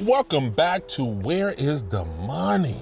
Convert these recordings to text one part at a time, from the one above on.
Welcome back to Where is the Money?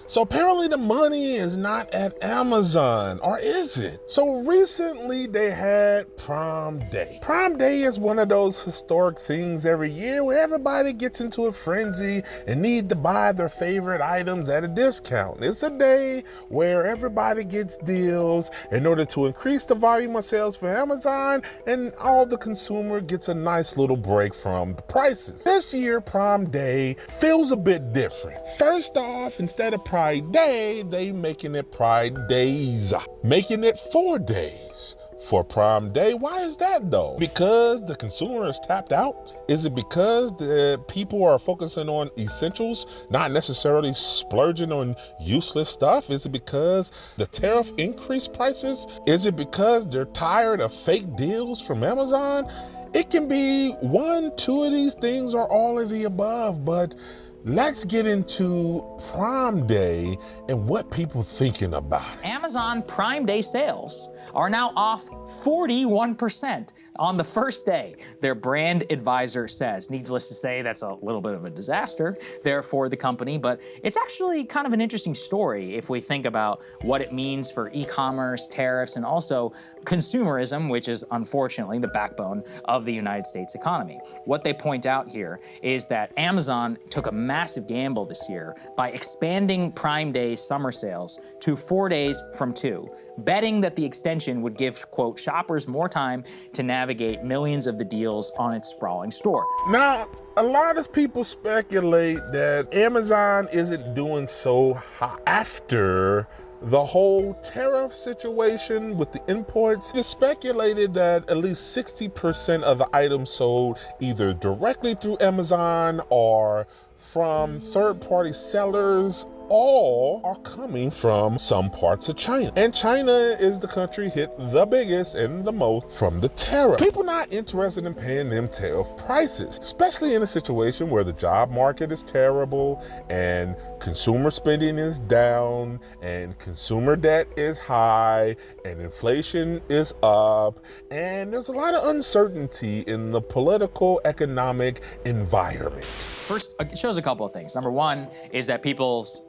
So apparently the money is not at Amazon, or is it? So recently they had Prime Day. Prime Day is one of those historic things every year where everybody gets into a frenzy and need to buy their favorite items at a discount. It's a day where everybody gets deals in order to increase the volume of sales for Amazon, and all the consumer gets a nice little break from the prices. This year, Prime Day feels a bit different. First off, instead of Pride Day, they making it Pride Days, making it 4 days for Prime Day. Why is that though? Because the consumer is tapped out? Is it because the people are focusing on essentials, not necessarily splurging on useless stuff? Is it because the tariff increased prices? Is it because they're tired of fake deals from Amazon? It can be one, two of these things, or all of the above, but let's get into Prime Day and what people thinking about it. Amazon Prime Day sales are now off 41% on the first day, their brand advisor says. Needless to say, that's a little bit of a disaster there for the company, but it's actually kind of an interesting story if we think about what it means for e-commerce, tariffs, and also consumerism, which is unfortunately the backbone of the United States economy. What they point out here is that Amazon took a massive gamble this year by expanding Prime Day summer sales to 4 days from 2, betting that the extension would give, quote, shoppers more time to navigate millions of the deals on its sprawling store. Now, a lot of people speculate that Amazon isn't doing so hot after the whole tariff situation with the imports. It's speculated that at least 60% of the items sold either directly through Amazon or from third-party sellers all are coming from some parts of China. And China is the country hit the biggest and the most from the tariff. People not interested in paying them tariff prices, especially in a situation where the job market is terrible and consumer spending is down and consumer debt is high and inflation is up, and there's a lot of uncertainty in the political economic environment. First, it shows a couple of things. Number one is that people's,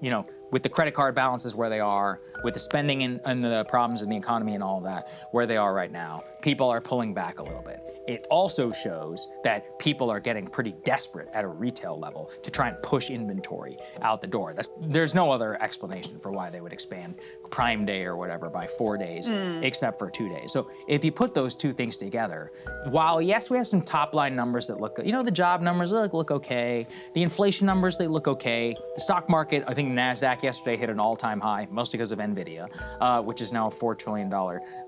with the credit card balances where they are, with the spending and the problems in the economy and all of that, where they are right now, people are pulling back a little bit. It also shows that people are getting pretty desperate at a retail level to try and push inventory out the door. There's no other explanation for why they would expand Prime Day or whatever by 4 days, except for 2 days. So if you put those two things together, while yes, we have some top line numbers that look, the job numbers look okay, the inflation numbers, they look okay, the stock market, I think NASDAQ yesterday hit an all-time high, mostly because of NVIDIA, which is now a $4 trillion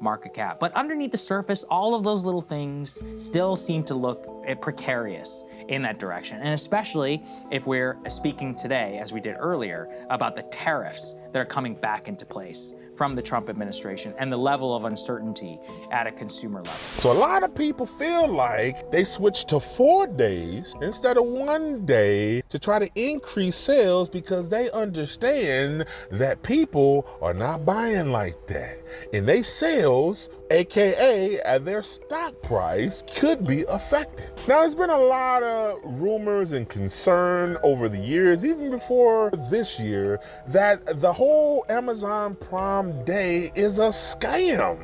market cap. But underneath the surface, all of those little things still seem to look precarious in that direction. And especially if we're speaking today, as we did earlier, about the tariffs that are coming back into place from the Trump administration and the level of uncertainty at a consumer level. So a lot of people feel like they switched to 4 days instead of 1 day to try to increase sales because they understand that people are not buying like that. And their sales, AKA their stock price, could be affected. Now, there's been a lot of rumors and concern over the years, even before this year, that the whole Amazon Prime Day is a scam.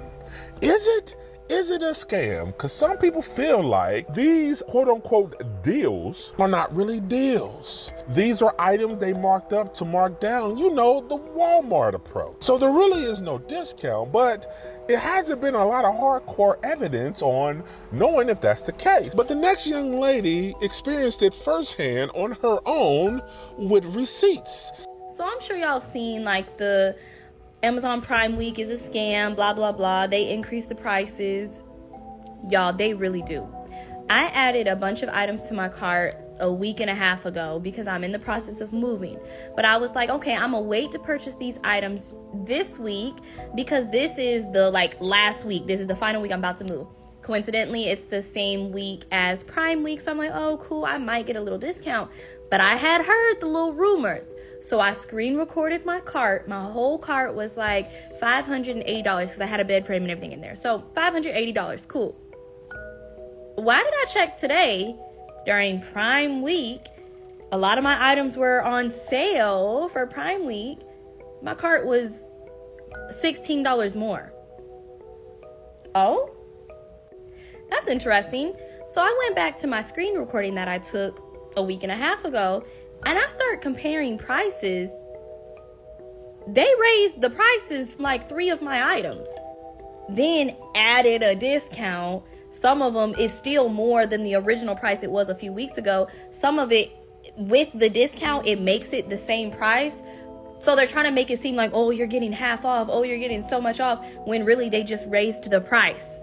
Is it? Is it a scam? Because some people feel like these quote-unquote deals are not really deals. These are items they marked up to mark down, the Walmart approach. So there really is no discount, but it hasn't been a lot of hardcore evidence on knowing if that's the case. But the next young lady experienced it firsthand on her own with receipts. So I'm sure y'all have seen the Amazon Prime Week is a scam, blah, blah, blah. They increase the prices. Y'all, they really do. I added a bunch of items to my cart a week and a half ago because I'm in the process of moving. But I was like, okay, I'm gonna wait to purchase these items this week because this is the last week. This is the final week I'm about to move. Coincidentally, it's the same week as Prime Week. So I'm like, oh, cool, I might get a little discount. But I had heard the little rumors. So I screen recorded my cart. My whole cart was $580 because I had a bed frame and everything in there. So $580, cool. Why did I check today during Prime Week A lot of my items were on sale for Prime Week. My cart was $16 more. Oh, that's interesting. So I went back to my screen recording that I took a week and a half ago, and I started comparing prices. They raised the prices for like 3 of my items, then added a discount. Some of them is still more than the original price it was a few weeks ago. Some of it, with the discount, it makes it the same price. So they're trying to make it seem like, oh, you're getting half off. Oh, you're getting so much off. When really they just raised the price.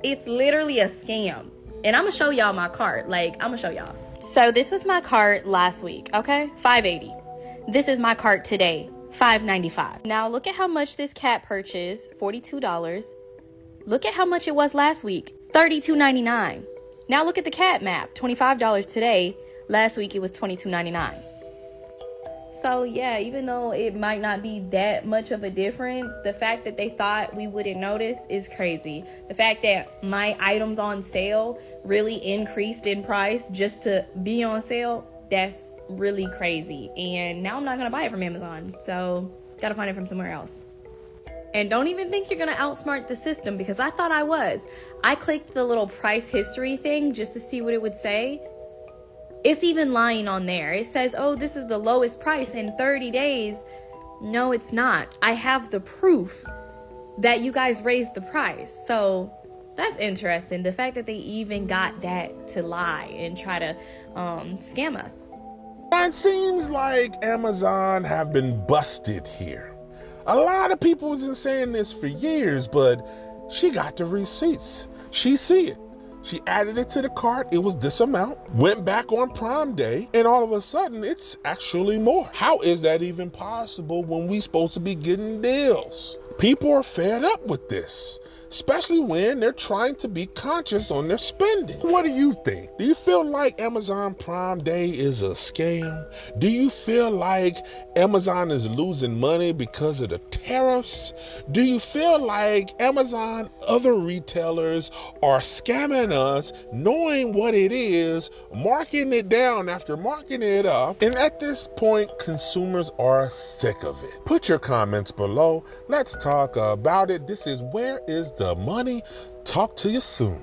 It's literally a scam. And I'm going to show y'all my cart. Like, I'm going to show y'all. So this was my cart last week, okay? $5.80. This is my cart today, $5.95. Now look at how much this cat purchased, $42. Look at how much it was last week, $32.99. Now look at the cat map, $25 today. Last week it was $22.99. So yeah, even though it might not be that much of a difference, the fact that they thought we wouldn't notice is crazy. The fact that my items on sale really increased in price just to be on sale, that's really crazy. And now I'm not gonna buy it from Amazon, so gotta find it from somewhere else. And don't even think you're gonna outsmart the system, because I thought I was. I clicked the little price history thing just to see what it would say. It's even lying on there. It says, oh, this is the lowest price in 30 days. No, it's not. I have the proof that you guys raised the price. So that's interesting. The fact that they even got that to lie and try to scam us. It seems like Amazon have been busted here. A lot of people have been saying this for years, but she got the receipts. She see it. She added it to the cart. It was this amount. Went back on Prime Day, and all of a sudden, it's actually more. How is that even possible when we supposed to be getting deals? People are fed up with this, especially when they're trying to be conscious on their spending. What do you think? Do you feel like Amazon Prime Day is a scam? Do you feel like Amazon is losing money because of the tariffs? Do you feel like Amazon, other retailers are scamming us, knowing what it is, marking it down after marking it up, and at this point, consumers are sick of it? Put your comments below. Let's talk about it. This is Where is the Money? Talk to you soon.